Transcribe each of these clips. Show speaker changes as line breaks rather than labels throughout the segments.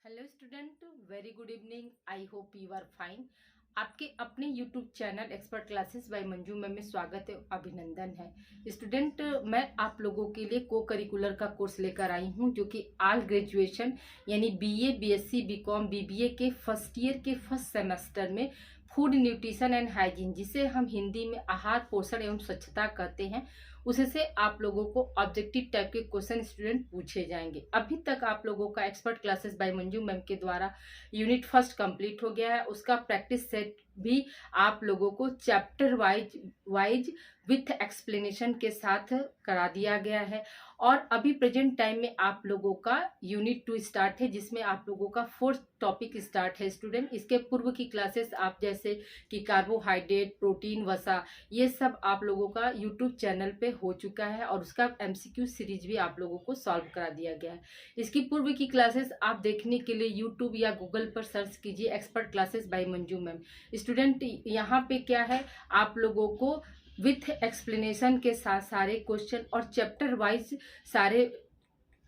Hello student, very good evening. I hope you are fine. आपके अपने YouTube channel expert classes by Manju ma'am में स्वागत है, अभिनंदन है। स्टूडेंट, मैं आप लोगों के लिए को करिकुलर का कोर्स लेकर आई हूं जो कि ऑल ग्रेजुएशन यानी बीए, बीएससी, बीकॉम, बीबीए के फर्स्ट ईयर के फर्स्ट सेमेस्टर में फूड न्यूट्रिशन एंड हाइजीन, जिसे हम हिंदी में आहार पोषण एवं स्वच्छता कहते हैं, उससे आप लोगों को ऑब्जेक्टिव टाइप के क्वेश्चन स्टूडेंट पूछे जाएंगे। अभी तक आप लोगों का expert classes by Manju ma'am के द्वारा यूनिट फर्स्ट कंप्लीट हो गया है। उसका प्रैक्टिस सेट भी आप लोगों को चैप्टर वाइज विथ एक्सप्लेनेशन के साथ करा दिया गया है। और अभी प्रेजेंट टाइम में आप लोगों का यूनिट 2 स्टार्ट है, जिसमें आप लोगों का फोर्थ टॉपिक स्टार्ट है स्टूडेंट। इसके पूर्व की क्लासेस आप जैसे कि कार्बोहाइड्रेट, प्रोटीन, वसा, ये सब आप लोगों का यूट्यूब चैनल पे हो चुका है और उसका एमसीक्यू सीरीज भी आप लोगों को सॉल्व करा दिया गया है। इसकी पूर्व की क्लासेस आप देखने के लिए यूट्यूब या गूगल पर सर्च कीजिए expert classes by Manju ma'am. Student, यहाँ पे क्या है, आप लोगों को विथ एक्सप्लेनेशन के साथ सारे क्वेश्चन और चैप्टर वाइज सारे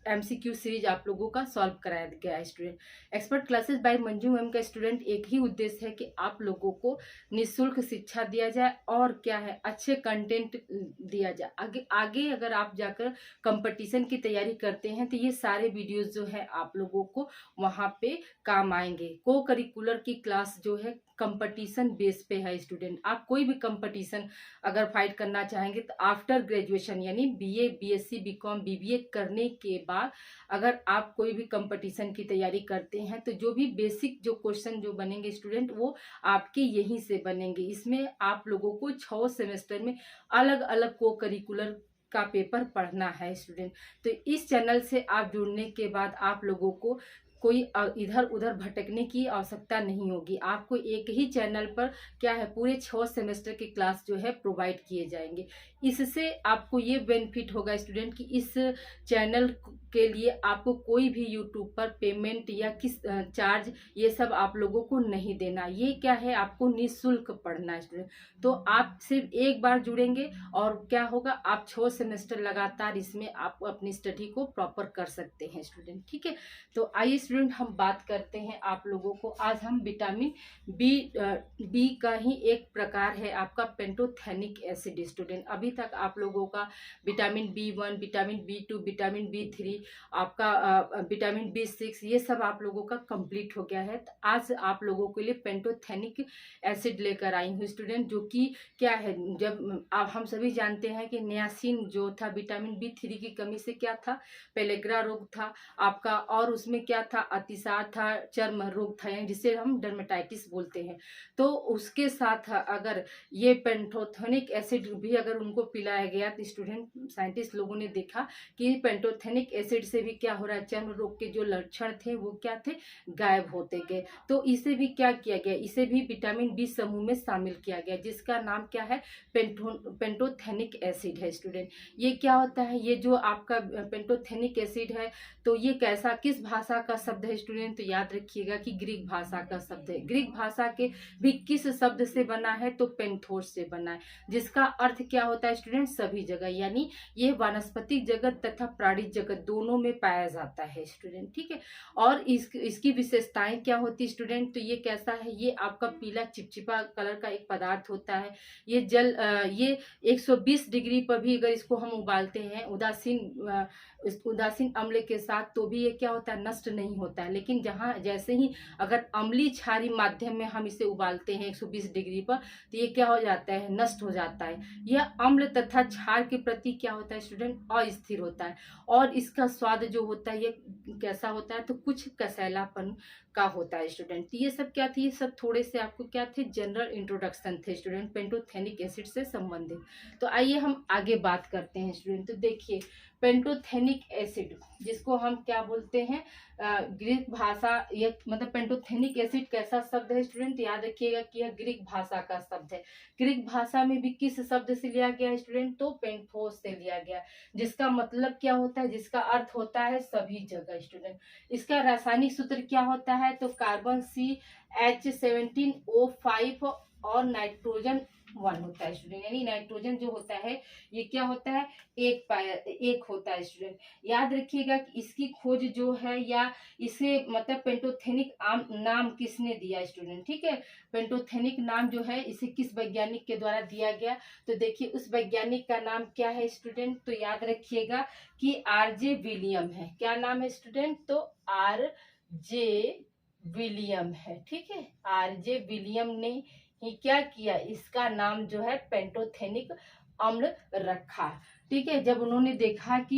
एमसीक्यू सीरीज आप लोगों का सॉल्व कराया गया है student. Expert classes by Manju ma'am का स्टूडेंट एक ही उद्देश्य है कि आप लोगों को निःशुल्क शिक्षा दिया जाए और क्या है, अच्छे कंटेंट दिया जाए। आगे आगे अगर आप जाकर कंपटीशन की तैयारी करते हैं तो ये सारे वीडियोस जो है आप लोगों को वहाँ पे काम आएंगे। को करिकुलर की क्लास जो है कंपटीशन बेस पे है स्टूडेंट। आप कोई भी कंपटीशन अगर फाइट करना चाहेंगे तो आफ्टर ग्रेजुएशन यानी बीए, बीएससी, बीकॉम, बीबीए करने के बाद अगर आप कोई भी कंपटीशन की तैयारी करते हैं तो जो भी बेसिक जो क्वेश्चन जो बनेंगे स्टूडेंट, वो आपके यहीं से बनेंगे। इसमें आप लोगों को 6 सेमेस्टर में अलग अलग को करिकुलर का पेपर पढ़ना है स्टूडेंट। तो इस चैनल से आप जुड़ने के बाद आप लोगों को कोई इधर उधर भटकने की आवश्यकता नहीं होगी। आपको एक ही चैनल पर क्या है, पूरे 6 सेमेस्टर की क्लास जो है प्रोवाइड किए जाएंगे। इससे आपको ये बेनिफिट होगा स्टूडेंट कि इस चैनल के लिए आपको कोई भी यूट्यूब पर पेमेंट या किस चार्ज ये सब आप लोगों को नहीं देना। ये क्या है, आपको निःशुल्क पढ़ना है स्टूडेंट। तो आप सिर्फ एक बार जुड़ेंगे और क्या होगा, आप 6 सेमेस्टर लगातार इसमें आप अपनी स्टडी को प्रॉपर कर सकते हैं स्टूडेंट। ठीक है, तो आइए स्टूडेंट हम बात करते हैं आप लोगों को। आज हम विटामिन बी का ही एक प्रकार है आपका पेंटोथेनिक एसिड स्टूडेंट। अभी तक आप लोगों का vitamin B1, vitamin B2, vitamin B3, आपका विटामिन B6, ये सब आप लोगों का कंप्लीट हो गया है। तो आज आप लोगों के लिए पेंटोथेनिक एसिड लेकर आई हूँ स्टूडेंट, जो कि क्या है, जब आप हम सभी जानते हैं कि नियासिन जो था विटामिन B3 की कमी से क्या था, पेलेग्रा रोग था आपका, और उसमें क्या था, अतिसार था, चर्म रोग था, यानी जिसे हम डर्मेटाइटिस बोलते हैं। तो उसके साथ अगर ये पेंटोथेनिक एसिड भी अगर उनको पिलाया गया तो स्टूडेंट, साइंटिस्ट लोगों ने देखा कि पेंटोथेनिक एसिड से भी क्या हो रहा है, चर्म रोग के जो लक्षण थे वो क्या थे, गायब होते गए। तो इसे भी क्या किया गया, इसे भी विटामिन बी समूह में शामिल किया गया, जिसका नाम क्या है, पेंटोथेनिक एसिड है स्टूडेंट। ये क्या होता है, ये जो आपका पेंटोथेनिक एसिड है, तो ये कैसा, किस भाषा का शब्द है स्टूडेंट, तो याद रखिएगा कि ग्रीक भाषा का शब्द है। ग्रीक भाषा के भी किस शब्द से बना है, तो पेंथोस से बना है, जिसका अर्थ क्या होता है स्टूडेंट, सभी जगह, यानी ये वानस्पतिक जगत तथा प्राणी जगत दोनों में पाया जाता है स्टूडेंट। ठीक है, और इसकी विशेषताएं क्या होती है स्टूडेंट, तो ये कैसा है, ये आपका पीला चिपचिपा कलर का एक पदार्थ होता है। ये ये 120 डिग्री पर भी अगर इसको हम उबालते हैं उदासीन अम्ल के साथ, तो भी ये क्या होता है, नष्ट नहीं होता है। लेकिन जहाँ जैसे ही अगर अम्लीय क्षारीय माध्यम में हम इसे उबालते हैं 120 डिग्री पर, तो ये क्या हो जाता है, नष्ट हो जाता है। यह अम्ल तथा क्षार के प्रति क्या होता है स्टूडेंट, अस्थिर होता है। और इसका स्वाद जो होता है ये कैसा होता है, तो कुछ कसैलापन का होता है स्टूडेंट। तो ये सब क्या थी, ये सब थोड़े से आपको क्या थे, जनरल इंट्रोडक्शन थे स्टूडेंट पेंटोथेनिक एसिड से संबंधित। तो आइए हम आगे बात करते हैं स्टूडेंट। तो देखिए, पेंटोथेनिक एसिड जिसको हम क्या बोलते हैं, ग्रीक भाषा, ये मतलब पेंटोथेनिक एसिड कैसा शब्द है स्टूडेंट, याद रखिएगा कि यह ग्रीक भाषा का शब्द है। ग्रीक भाषा में भी किस शब्द से लिया गया है स्टूडेंट, तो पेंथोस से लिया गया, जिसका मतलब क्या होता है, जिसका अर्थ होता है सभी जगह स्टूडेंट। इसका रासायनिक सूत्र क्या होता है, तो कार्बन CH17O5 और नाइट्रोजन 1 होता है स्टूडेंट। यानी नाइट्रोजन जो होता है ये क्या होता है, एक होता है स्टूडेंट। याद रखिएगा कि इसकी खोज जो है या इसे मतलब पेंटोथेनिक नाम किसने दिया स्टूडेंट, ठीक है। पेंटोथेनिक नाम जो है इसे किस वैज्ञानिक के द्वारा दिया गया, तो देखिए उस वैज्ञानिक का नाम क्या है स्टूडेंट, तो याद रखिएगा कि आरजे विलियम है। क्या नाम है स्टूडेंट, तो आरजे विलियम है, ठीक है। आरजे विलियम ने ही क्या किया, इसका नाम जो है पेंटोथेनिक अम्ल रखा, ठीक है। जब उन्होंने देखा कि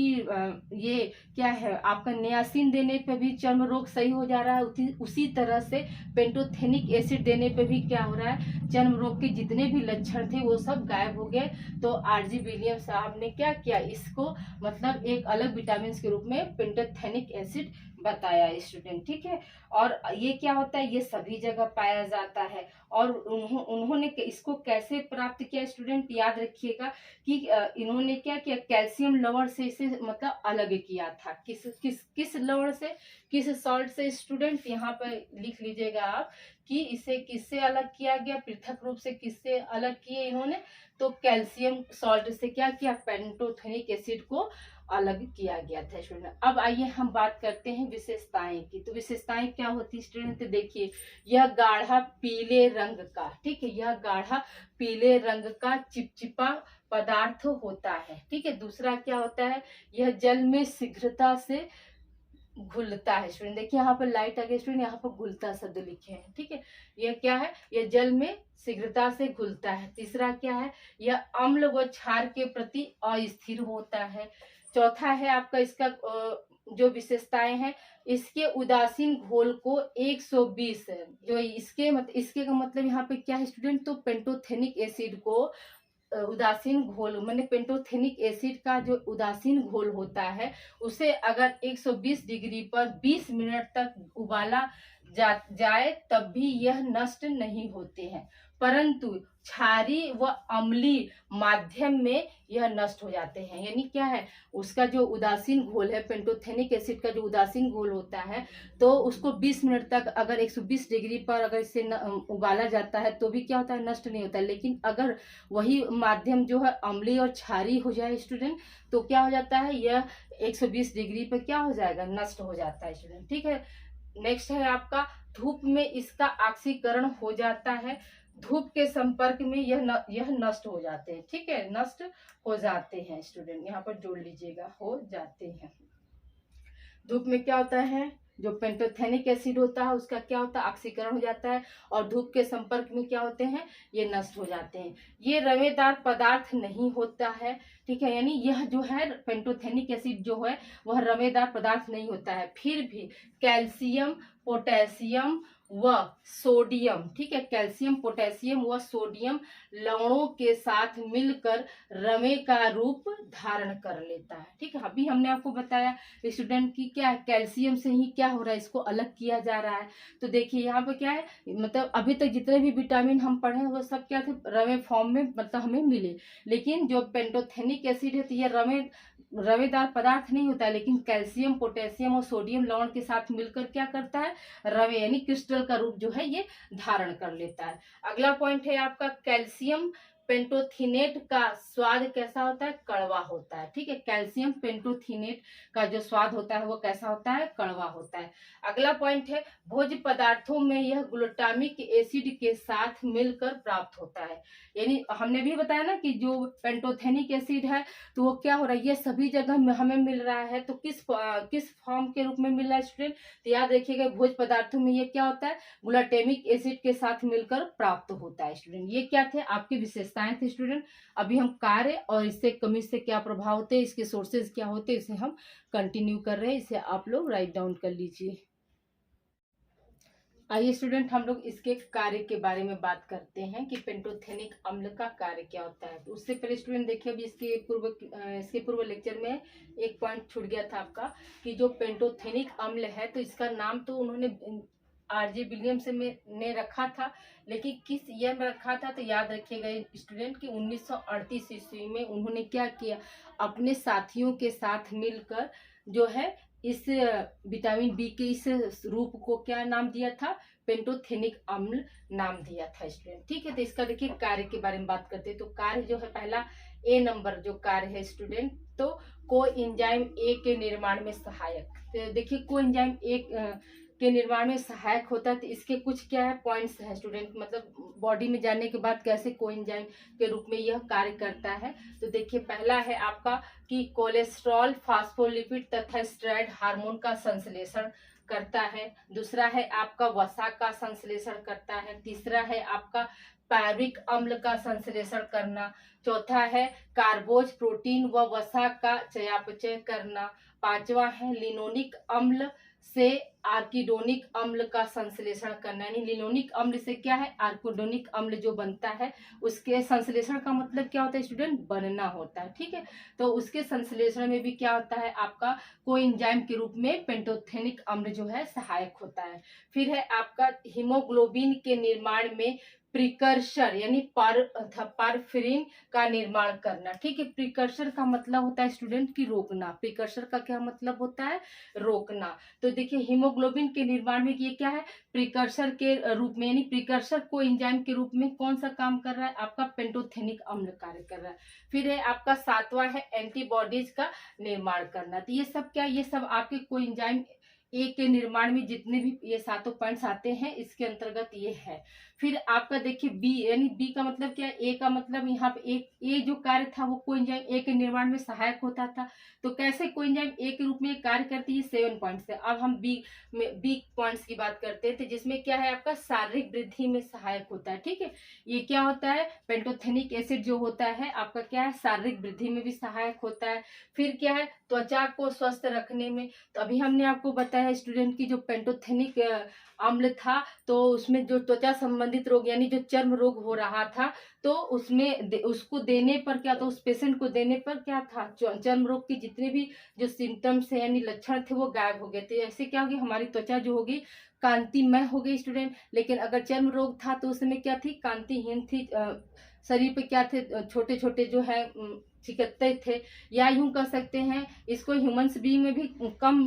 ये क्या है आपका नियासिन देने पे भी चर्म रोग सही हो जा रहा है, उसी तरह से पेंटोथेनिक एसिड देने पे भी क्या हो रहा है, चर्म रोग के जितने भी लक्षण थे वो सब गायब हो गए। तो आरजी विलियम साहब ने क्या किया, इसको मतलब एक अलग विटामिन के रूप में पेंटोथेनिक एसिड बताया स्टूडेंट, ठीक है। और ये क्या होता है, ये सभी जगह पाया जाता है। और उन्होंने इसको कैसे प्राप्त किया स्टूडेंट, याद रखिएगा कि इन्होंने क्या किया, कैल्शियम लवण से इसे मतलब अलग किया था। किस लवण से, किस सॉल्ट से स्टूडेंट, यहाँ पर लिख लीजिएगा आप कि इसे किससे अलग किया गया, पृथक रूप से किससे अलग किए इन्होंने, तो कैल्शियम सॉल्ट से क्या किया, पेंटोथेनिक एसिड को अलग किया गया था स्टूडेंट। अब आइए हम बात करते हैं विशेषताएं की। तो विशेषताएं क्या होती है स्टूडेंट, तो देखिए यह गाढ़ा पीले रंग का, ठीक है, यह गाढ़ा पीले रंग का चिपचिपा पदार्थ होता है, ठीक है। दूसरा क्या होता है, यह जल में शीघ्रता से घुलता है स्टूडेंट। देखिए यहाँ पर लाइट आ गई स्टूडेंट, यहाँ पर घुलता शब्द लिखे हैं, ठीक है। यह क्या है, यह जल में शीघ्रता से घुलता है। तीसरा क्या है, यह अम्ल व क्षार के प्रति अस्थिर होता है। चौथा है आपका इसका जो विशेषताएं हैं, इसके उदासीन घोल को 120 जो इसके का मतलब यहाँ पे क्या है स्टूडेंट, तो पेंटोथेनिक एसिड को उदासीन घोल मैंने पेंटोथेनिक एसिड का जो उदासीन घोल होता है उसे अगर 120 डिग्री पर 20 मिनट तक उबाला जाए तब भी यह नष्ट नहीं होते हैं, परंतु क्षारी व अम्लीय माध्यम में यह नष्ट हो जाते हैं। यानी क्या है, उसका जो उदासीन घोल है, पेंटोथेनिक एसिड का जो उदासीन घोल होता है, तो उसको 20 मिनट तक अगर 120 डिग्री पर अगर इसे उबाला जाता है तो भी क्या होता है, नष्ट नहीं होता है। लेकिन अगर वही माध्यम जो है अम्लीय और क्षारी हो जाए स्टूडेंट, तो क्या हो जाता है, यह 120 डिग्री पर क्या हो जाएगा, नष्ट हो जाता है स्टूडेंट, ठीक है। नेक्स्ट है आपका धूप में इसका ऑक्सीकरण हो जाता है, धूप के संपर्क में यह नष्ट हो जाते हैं, ठीक है, नष्ट हो जाते हैं स्टूडेंट, यहाँ पर जोड़ लीजिएगा, हो जाते हैं। धूप में क्या होता है, जो पेंटोथेनिक एसिड होता है उसका क्या होता है, ऑक्सीकरण हो जाता है, और धूप के संपर्क में क्या होते हैं, ये नष्ट हो जाते हैं। ये रवेदार पदार्थ नहीं होता है, ठीक है। यानी यह जो है पेंटोथेनिक एसिड जो है वह रवेदार पदार्थ नहीं होता है, फिर भी कैल्शियम पोटेशियम व सोडियम, ठीक है, कैल्शियम पोटेशियम व सोडियम लवणों के साथ मिलकर रवे का रूप धारण कर लेता है, ठीक है। अभी हमने आपको बताया स्टूडेंट की क्या है, कैल्शियम से ही क्या हो रहा है, इसको अलग किया जा रहा है। तो देखिए यहाँ पे क्या है, मतलब अभी तक जितने भी विटामिन हम पढ़े हैं वो सब क्या थे, रवे फॉर्म में मतलब हमें मिले, लेकिन जो पेंटोथेनिक एसिड है तो ये रवेदार पदार्थ नहीं होता है, लेकिन कैल्शियम पोटेशियम और सोडियम लवण के साथ मिलकर क्या करता है, रवे यानी क्रिस्टल का रूप जो है ये धारण कर लेता है। अगला पॉइंट है आपका कैल्शियम पेंटोथिनेट का स्वाद कैसा होता है, कड़वा होता है, ठीक है। कैल्शियम पेंटोथिनेट का जो स्वाद होता है वो कैसा होता है, कड़वा होता है। अगला पॉइंट है भोज्य पदार्थों में यह ग्लूटामिक एसिड के साथ मिलकर प्राप्त होता है। यानी हमने भी बताया ना कि जो पेंटोथेनिक एसिड है तो वो क्या हो रहा है, ये सभी जगह हमें मिल रहा है, तो किस फॉर्म के रूप में मिल रहा है स्टूडेंट, तो याद रखिएगा भोज्य पदार्थों में ये क्या होता है, ग्लूटामिक एसिड के साथ मिलकर प्राप्त होता है स्टूडेंट। ये क्या थे आपकी विशेषताएं थे स्टूडेंट। अभी हम कार्य और इससे कमी से क्या प्रभाव होते हैं, इसके सोर्सेज क्या होते हैं, इसे हम कंटिन्यू कर रहे हैं, इसे आप लोग राइट डाउन कर लीजिए। आइए स्टूडेंट हम लोग इसके कार्य के बारे में बात करते हैं कि पेंटोथेनिक अम्ल का कार्य क्या होता है। तो उससे पहले स्टूडेंट देखिए अभी इसके पूर्व लेक्चर में एक पॉइंट छूट गया था आपका कि जो पेंटोथेनिक अम्ल है तो इसका नाम तो उन्होंने आरजे विलियम्स ने रखा था, लेकिन किस ईयर में रखा था, तो याद रखिएगा स्टूडेंट कि 1938 ईस्वी में उन्होंने क्या किया, अपने साथियों के साथ मिलकर जो है इस विटामिन बी के इस रूप को क्या नाम दिया था, पेंटोथेनिक अम्ल नाम दिया था स्टूडेंट। ठीक है, तो इसका देखिए कार्य के बारे में बात करते हैं। तो कार्य जो है पहला ए नंबर जो कार्य है स्टूडेंट, तो कोएंजाइम ए के निर्माण में सहायक। तो देखिए कोएंजाइम ए के निर्माण में सहायक होता है। तो इसके कुछ क्या है पॉइंट्स है स्टूडेंट, मतलब बॉडी में जाने के बाद कैसे कोएंजाइम के रूप में यह कार्य करता है। तो देखिए पहला है आपका कि कोलेस्ट्रॉल, फास्फोलिपिड तथा स्टेरॉयड हार्मोन का संश्लेषण करता है। दूसरा है आपका वसा का संश्लेषण करता है। तीसरा है आपका पायरुविक अम्ल का संश्लेषण करना। चौथा है कार्बोज, प्रोटीन व वसा का चयापचय करना। पांचवा है लिनोलिक अम्ल से आर्किडोनिक अम्ल का संश्लेषण करना। यानी लिनोलिक अम्ल से क्या है, आर्किडोनिक अम्ल जो बनता है उसके संश्लेषण का मतलब क्या होता है स्टूडेंट, बनना होता है। ठीक है, तो उसके संश्लेषण में भी क्या होता है आपका कोएंजाइम के रूप में पेंटोथेनिक अम्ल जो है सहायक होता है। फिर है आपका हीमोग्लोबिन के निर्माण में प्रिकर्सर यानी पारफिरिन का निर्माण करना। ठीक है, प्रिकर्सर का मतलब होता है स्टूडेंट की रोकना। प्रिकर्सर का क्या मतलब होता है, रोकना। तो देखिए हीमोग्लोबिन के निर्माण में ये क्या है, प्रिकर्सर के रूप में, यानी प्रिकर्सर को एंजाइम के रूप में कौन सा काम कर रहा है आपका पेंटोथेनिक अम्ल कार्य कर रहा है। फिर है आपका सातवां है एंटीबॉडीज का निर्माण करना। तो ये सब क्या, ये सब आपके कोएंजाइम ए के निर्माण में जितने भी ये सातों पॉइंट्स आते हैं इसके अंतर्गत ये है। फिर आपका देखिए बी, यानी बी का मतलब क्या है, ए का मतलब यहाँ पे ए जो कार्य था वो कोएंजाइम ए के निर्माण में सहायक होता था। तो कैसे कोएंजाइम ए के रूप में कार्य करती है, 7 पॉइंट्स है। अब हम बी पॉइंट्स की बात करते हैं, तो जिसमें क्या है आपका शारीरिक वृद्धि में सहायक होता है। ठीक है, ये क्या होता है, पेंटोथेनिक एसिड जो होता है आपका क्या है, शारीरिक वृद्धि में भी सहायक होता है। फिर क्या है, त्वचा को स्वस्थ रखने में। तो अभी हमने आपको बताया स्टूडेंट की जो पेंटोथेनिक अम्ल था, तो उसमें जो त्वचा संबंधित रोग यानी जो चर्म रोग हो रहा था, तो उसमें उसको देने पर क्या था, उस पेशेंट को देने पर क्या था, चर्म रोग की जितने भी जो सिम्टम्स है यानी लक्षण थे वो गायब हो गए थे। ऐसे क्या होगी, हमारी त्वचा जो होगी कांतिमय हो गई स्टूडेंट। लेकिन अगर चर्म रोग था तो उसमें क्या थी, कांतिहीन थी। शरीर पे क्या थे, छोटे छोटे जो है चिकत्ते थे, या यूं कह सकते हैं इसको ह्यूमंस बीइंग में भी कम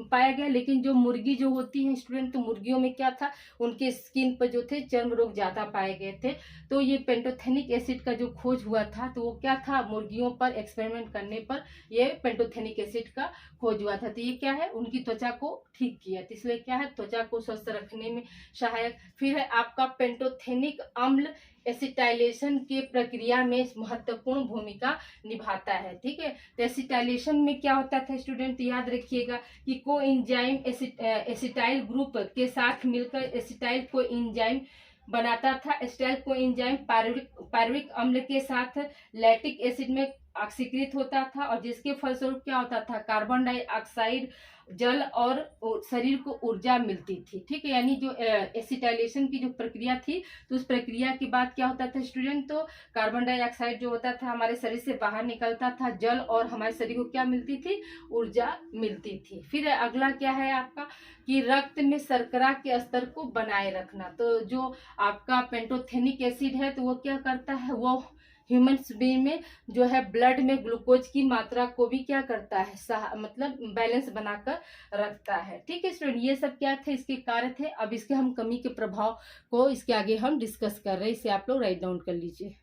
पाया गया। लेकिन जो मुर्गी जो होती है स्टूडेंट, तो मुर्गियों में क्या था, उनके स्किन पर जो थे चर्म रोग ज्यादा पाए गए थे। तो ये पेंटोथेनिक एसिड का जो खोज हुआ था, तो वो क्या था, मुर्गियों पर एक्सपेरिमेंट करने पर ये पेंटोथेनिक एसिड का खोज हुआ था। तो ये क्या है, उनकी त्वचा को ठीक किया, तो इसलिए क्या है, त्वचा को स्वस्थ रखने में सहायक। फिर है आपका पेंटोथेनिक अम्ल एसिटाइलेशन के प्रक्रिया में महत्वपूर्ण भूमिका निभाता है। ठीक है, तो एसिटाइलेशन में क्या होता था स्टूडेंट, याद रखिएगा कि कोएंजाइम एसिटाइल ग्रुप के साथ मिलकर एसिटाइल कोएंजाइम बनाता था। एसिटाइल कोएंजाइम पायरुविक अम्ल के साथ लैक्टिक एसिड में ऑक्सीकृत होता था, और जिसके फलस्वरूप क्या होता था, कार्बन डाइऑक्साइड, जल और शरीर को ऊर्जा मिलती थी। ठीक है, यानी जो एसिटाइलेशन की जो प्रक्रिया थी, तो उस प्रक्रिया के बाद क्या होता था स्टूडेंट, तो कार्बन डाइऑक्साइड जो होता था हमारे शरीर से बाहर निकलता था, जल और हमारे शरीर को क्या मिलती थी, ऊर्जा मिलती थी। फिर अगला क्या है आपका कि रक्त में शर्करा के स्तर को बनाए रखना। तो जो आपका पेंटोथेनिक एसिड है, तो वो क्या करता है, वो ह्यूमन्स बीइंग में जो है ब्लड में ग्लूकोज की मात्रा को भी क्या करता है, मतलब बैलेंस बनाकर रखता है। ठीक है स्टूडेंट, ये सब क्या थे, इसके कार्य थे। अब इसके हम कमी के प्रभाव को इसके आगे हम डिस्कस कर रहे हैं, इसे आप लोग राइट डाउन कर लीजिए।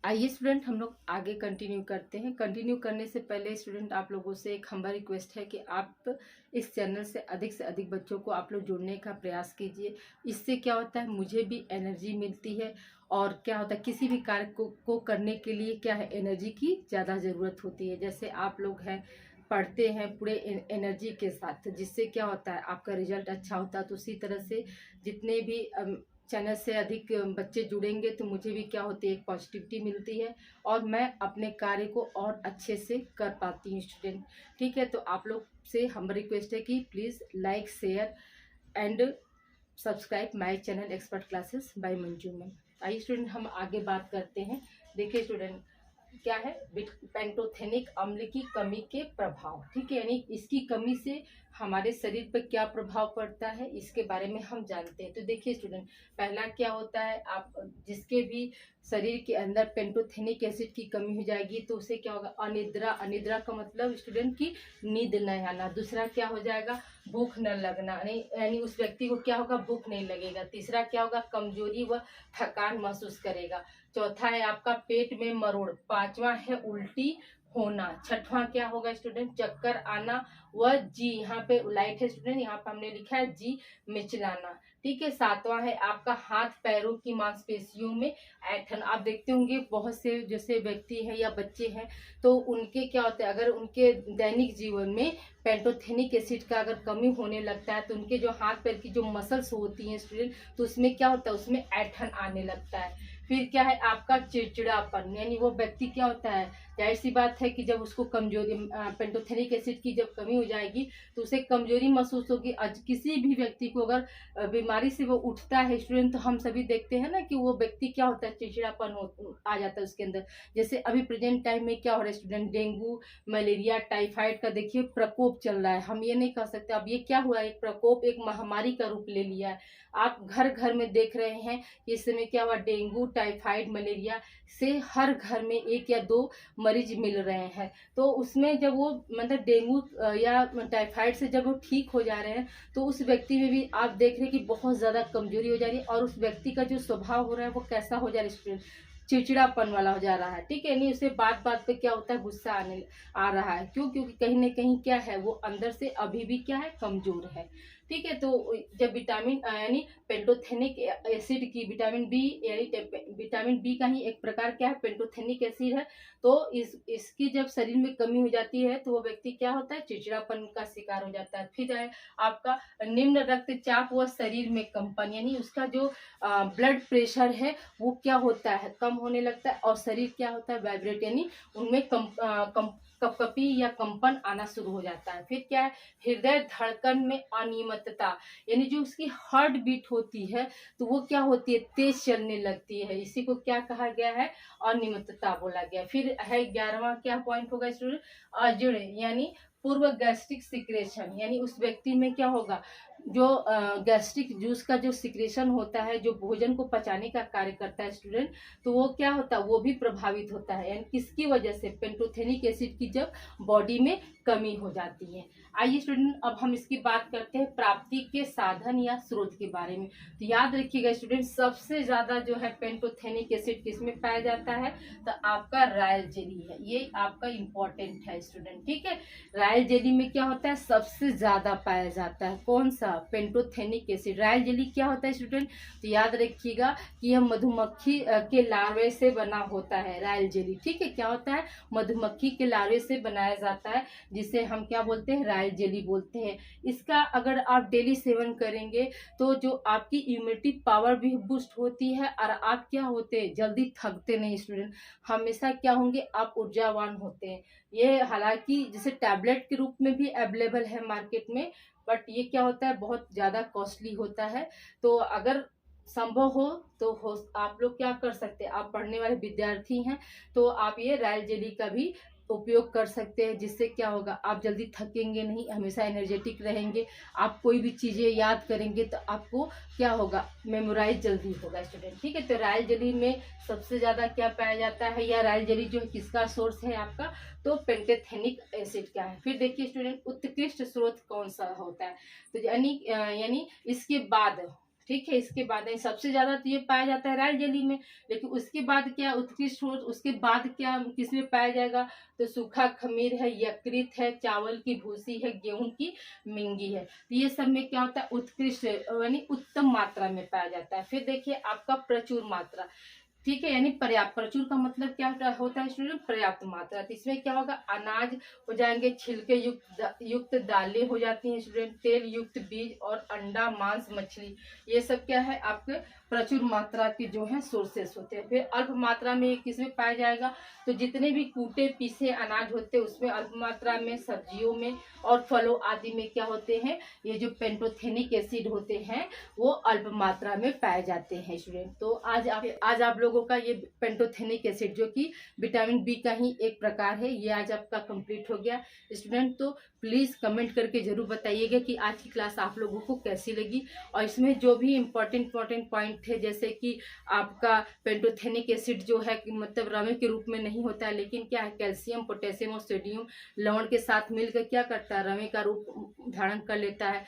आइए स्टूडेंट हम लोग आगे कंटिन्यू करते हैं। कंटिन्यू करने से पहले स्टूडेंट आप लोगों से एक हम्बल रिक्वेस्ट है कि आप इस चैनल से अधिक बच्चों को आप लोग जुड़ने का प्रयास कीजिए। इससे क्या होता है, मुझे भी एनर्जी मिलती है, और क्या होता है, किसी भी कार्य को करने के लिए क्या है, एनर्जी की ज़्यादा ज़रूरत होती है। जैसे आप लोग हैं, पढ़ते हैं पूरे एनर्जी के साथ, जिससे क्या होता है आपका रिजल्ट अच्छा होता है। तो उसी तरह से जितने भी चैनल से अधिक बच्चे जुड़ेंगे तो मुझे भी क्या होती है, एक पॉजिटिविटी मिलती है, और मैं अपने कार्य को और अच्छे से कर पाती हूँ स्टूडेंट। ठीक है, तो आप लोग से हम रिक्वेस्ट है कि please like, share and subscribe my channel expert classes by Manju ma'am. आइए स्टूडेंट हम आगे बात करते हैं। देखिए स्टूडेंट, क्या है, पेंटोथेनिक अम्ल की कमी के प्रभाव। ठीक है, यानी इसकी कमी से हमारे शरीर पर क्या प्रभाव पड़ता है इसके बारे में हम जानते हैं। तो देखिए स्टूडेंट, पहला क्या होता है, आप जिसके भी शरीर के अंदर पेंटोथेनिक एसिड की कमी हो जाएगी तो उसे क्या होगा, अनिद्रा। अनिद्रा का मतलब स्टूडेंट की नींद न आना। दूसरा क्या हो जाएगा, भूख न लगना, नहीं यानी उस व्यक्ति को क्या होगा, भूख नहीं लगेगा। तीसरा क्या होगा, कमजोरी व थकान महसूस करेगा। चौथा है आपका पेट में मरोड़। पांचवा है उल्टी होना। छठवां क्या होगा स्टूडेंट, चक्कर आना व जी, यहाँ पे लाइट है स्टूडेंट, यहाँ पे हमने लिखा है जी मिचलाना। ठीक है, सातवां है आपका हाथ पैरों की मांसपेशियों में ऐंठन। आप देखते होंगे बहुत से जैसे व्यक्ति हैं या बच्चे हैं तो उनके क्या होता है, अगर उनके दैनिक जीवन में पेंटोथेनिक एसिड का अगर कमी होने लगता है तो उनके जो हाथ पैर की जो मसल्स होती हैं स्टूडेंट, तो उसमें क्या होता है, उसमें ऐंठन आने लगता है। फिर क्या है आपका चिड़चिड़ापन, यानी वो व्यक्ति क्या होता है, जाहिर सी बात है कि जब उसको कमजोरी, पेंटोथेनिक एसिड की जब कमी हो जाएगी तो उसे कमजोरी महसूस होगी। आज किसी भी व्यक्ति को अगर बीमारी से वो उठता है स्टूडेंट, तो हम सभी देखते हैं ना कि वो व्यक्ति क्या होता है, चिड़चिड़ापन आ जाता है उसके अंदर। जैसे अभी प्रेजेंट टाइम में क्या हो रहा है स्टूडेंट, डेंगू, मलेरिया, टाइफाइड का देखिए प्रकोप चल रहा है। हम ये नहीं कह सकते अब ये क्या हुआ, एक प्रकोप, एक महामारी का रूप ले लिया है। आप घर घर में देख रहे हैं कि इस समय क्या हुआ, डेंगू, टाइफाइड, मलेरिया से हर घर में एक या दो मरीज मिल रहे हैं। तो उसमें जब वो मतलब डेंगू या टाइफाइड से जब वो ठीक हो जा रहे हैं तो उस व्यक्ति में भी आप देख रहे हैं कि बहुत ज़्यादा कमजोरी हो जा रही है और उस व्यक्ति का जो स्वभाव हो रहा है वो कैसा हो जा रहा है स्टूडेंट, चिड़चिड़ापन वाला हो जा रहा है। ठीक है, नहीं उसे बात बात पे क्या होता है, गुस्सा आ रहा है। क्यों, क्योंकि कहीं ना कहीं क्या है, वो अंदर से अभी भी क्या है, कमजोर है। ठीक है, तो जब विटामिन यानी पेंटोथेनिक एसिड की, विटामिन बी यानी विटामिन बी का ही एक प्रकार क्या है, पेंटोथेनिक एसिड है। तो इसकी जब शरीर में कमी हो जाती है तो वो व्यक्ति क्या होता है, चिड़चिड़ापन का शिकार हो जाता है। फिर है आपका निम्न रक्तचाप व शरीर में कंपन, यानी उसका जो ब्लड प्रेशर है वो क्या होता है, कम होने लगता है और शरीर क्या होता है, वाइब्रेट, यानी उनमें कपकपी या कंपन आना शुरू हो जाता है। फिर क्या है, हृदय धड़कन में अनियमितता, यानी जो उसकी हार्ट बीट होती है तो वो क्या होती है, तेज चलने लगती है। इसी को क्या कहा गया है, अनियमितता बोला गया। फिर है 11वां क्या पॉइंट होगा स्टूडेंट, अजीर्ण, यानी पूर्व गैस्ट्रिक सिक्रेशन, यानी उस व्यक्ति में क्या होगा, जो गैस्ट्रिक जूस का जो सिक्रेशन होता है, जो भोजन को पचाने का कार्य करता है स्टूडेंट, तो वो क्या होता है, वो भी प्रभावित होता है। यानी किसकी वजह से, पेंटोथेनिक एसिड की जब बॉडी में कमी हो जाती है। आइए स्टूडेंट, अब हम इसकी बात करते हैं प्राप्ति के साधन या स्रोत के बारे में। तो याद रखिएगा स्टूडेंट, सबसे ज्यादा जो है पेंटोथेनिक एसिड किसमें पाया जाता है, तो आपका रॉयल जेली है, ये आपका इंपॉर्टेंट है स्टूडेंट। ठीक है, रॉयल जेली में क्या होता है, सबसे ज्यादा पाया जाता है कौन सा, पेंटोथेनिक एसिड। रॉयल जेली क्या होता है स्टूडेंट, तो याद रखिएगा कि यह मधुमक्खी के लार्वे से बना होता है रॉयल जेली। ठीक है, क्या होता है, मधुमक्खी के लार्वे से बनाया जाता है, जिसे हम क्या बोलते हैं, रॉयल जेली बोलते हैं। इसका अगर आप डेली सेवन करेंगे तो जो आपकी इम्यूनिटी पावर भी बूस्ट होती है और आप क्या होते हैं, जल्दी थकते नहीं स्टूडेंट, हमेशा क्या होंगे, आप ऊर्जावान होते हैं। ये हालांकि जैसे टैबलेट के रूप में भी अवेलेबल है मार्केट में, बट ये क्या होता है, बहुत ज़्यादा कॉस्टली होता है। तो अगर संभव हो तो आप लोग क्या कर सकते हैं, आप पढ़ने वाले विद्यार्थी हैं तो आप ये रॉयल जेली का भी उपयोग कर सकते हैं, जिससे क्या होगा, आप जल्दी थकेंगे नहीं, हमेशा एनर्जेटिक रहेंगे। आप कोई भी चीज़ें याद करेंगे तो आपको क्या होगा, मेमोराइज जल्दी होगा स्टूडेंट। ठीक है, तो रॉयल जेली में सबसे ज़्यादा क्या पाया जाता है, या रॉयल जेली जो है किसका सोर्स है आपका, तो पेंटोथेनिक एसिड का है। फिर देखिए स्टूडेंट, उत्कृष्ट स्रोत कौन सा होता है, तो यानी इसके बाद, ठीक है, इसके बाद सबसे ज्यादा तो ये पाया जाता है रॉयल जेली में, लेकिन उसके बाद क्या उत्कृष्ट स्रोत, उसके बाद क्या किसमें पाया जाएगा, तो सूखा खमीर है, यकृत है, चावल की भूसी है, गेहूं की मिंगी है। तो ये सब में क्या होता है, उत्कृष्ट यानी उत्तम मात्रा में पाया जाता है। फिर देखिए आपका प्रचुर मात्रा, ठीक है, यानी पर्याप्त। प्रचुर का मतलब क्या होता है स्टूडेंट, पर्याप्त मात्रा। तो इसमें क्या होगा, अनाज हो जाएंगे, छिलके युक्त दालें हो जाती हैं स्टूडेंट, तेल युक्त बीज और अंडा, मांस, मछली, ये सब क्या है आपके प्रचुर मात्रा के जो है सोर्सेस होते हैं। फिर अल्प मात्रा में किसमें पाया जाएगा, तो जितने भी कूटे पीसे अनाज होते हैं उसमें अल्प मात्रा में, सब्जियों में और फलों आदि में क्या होते हैं, ये जो पेंटोथेनिक एसिड होते हैं वो अल्प मात्रा में पाए जाते हैं स्टूडेंट। तो आज आप लोगों का ये पेंटोथेनिक एसिड जो कि विटामिन बी का ही एक प्रकार है, ये आज आपका कंप्लीट हो गया स्टूडेंट। तो प्लीज़ कमेंट करके ज़रूर बताइएगा कि आज की क्लास आप लोगों को कैसी लगी, और इसमें जो भी इम्पोर्टेंट पॉइंट थे, जैसे कि आपका पेंटोथेनिक एसिड जो है कि मतलब रवे के रूप में नहीं होता है, लेकिन क्या है, कैल्शियम, पोटेशियम और सोडियम लवण के साथ मिलकर क्या करता है, रवे का रूप धारण कर लेता है।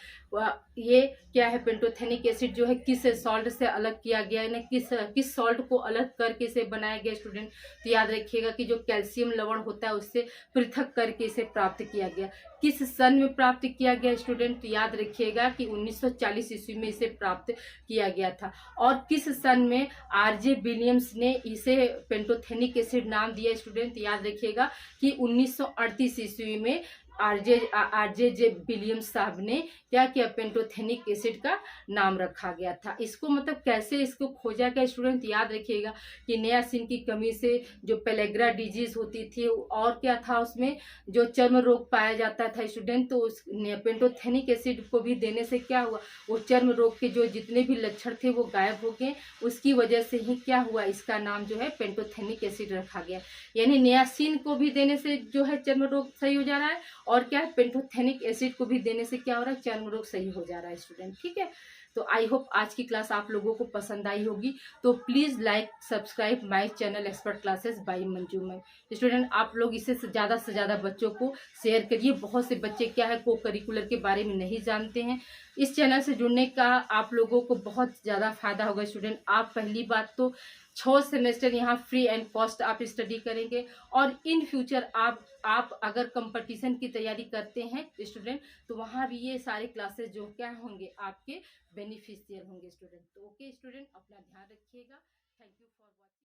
ये क्या है, पेंटोथेनिक एसिड जो है किस सॉल्ट से अलग किया गया है, किस सॉल्ट को अलग करके इसे बनाया गया स्टूडेंट। तो याद रखिएगा कि जो कैल्शियम लवण होता है उससे पृथक करके इसे प्राप्त किया गया। किस सन में प्राप्त किया गया स्टूडेंट, याद रखिएगा कि 1940 ईस्वी में इसे प्राप्त किया गया था। और किस सन में आरजे विलियम्स ने इसे पेंटोथेनिक एसिड नाम दिया स्टूडेंट, याद रखिएगा कि 1938 ईस्वी में आरजे विलियम्स साहब ने क्या किया, पेंटोथेनिक एसिड का नाम रखा गया था। इसको मतलब कैसे इसको खोजा गया स्टूडेंट, याद रखिएगा कि नियासिन की कमी से जो पेलेग्रा डिजीज होती थी, और क्या था उसमें जो चर्म रोग पाया जाता था स्टूडेंट, तो उस पेंटोथेनिक एसिड को भी देने से क्या हुआ, वो चर्म रोग के जो जितने भी लक्षण थे वो गायब हो गए। उसकी वजह से ही क्या हुआ, इसका नाम जो है पेंटोथेनिक एसिड रखा गया। यानी नियासिन को भी देने से जो है चर्म रोग सही हो जा रहा है, और क्या है, पेंटोथेनिक एसिड को भी देने से क्या हो रहा है, चर्म रोग सही हो जा रहा है स्टूडेंट। ठीक है, तो आई होप आज की क्लास आप लोगों को पसंद आई होगी। तो please like subscribe my channel expert classes by Manju ma'am. Student आप लोग इसे से ज़्यादा बच्चों को शेयर करिए। बहुत से बच्चे क्या है को करिकुलर के बारे में नहीं जानते हैं। इस चैनल से जुड़ने का आप लोगों को बहुत ज़्यादा फायदा होगा स्टूडेंट। आप पहली बात तो 6 सेमेस्टर यहाँ फ्री एंड कॉस्ट आप स्टडी करेंगे, और इन फ्यूचर आप अगर कंपटीशन की तैयारी करते हैं स्टूडेंट, तो वहाँ भी ये सारे क्लासेस जो क्या होंगे आपके बेनिफिशियल होंगे स्टूडेंट। तो ओके स्टूडेंट, अपना ध्यान रखिएगा। Thank you for watching.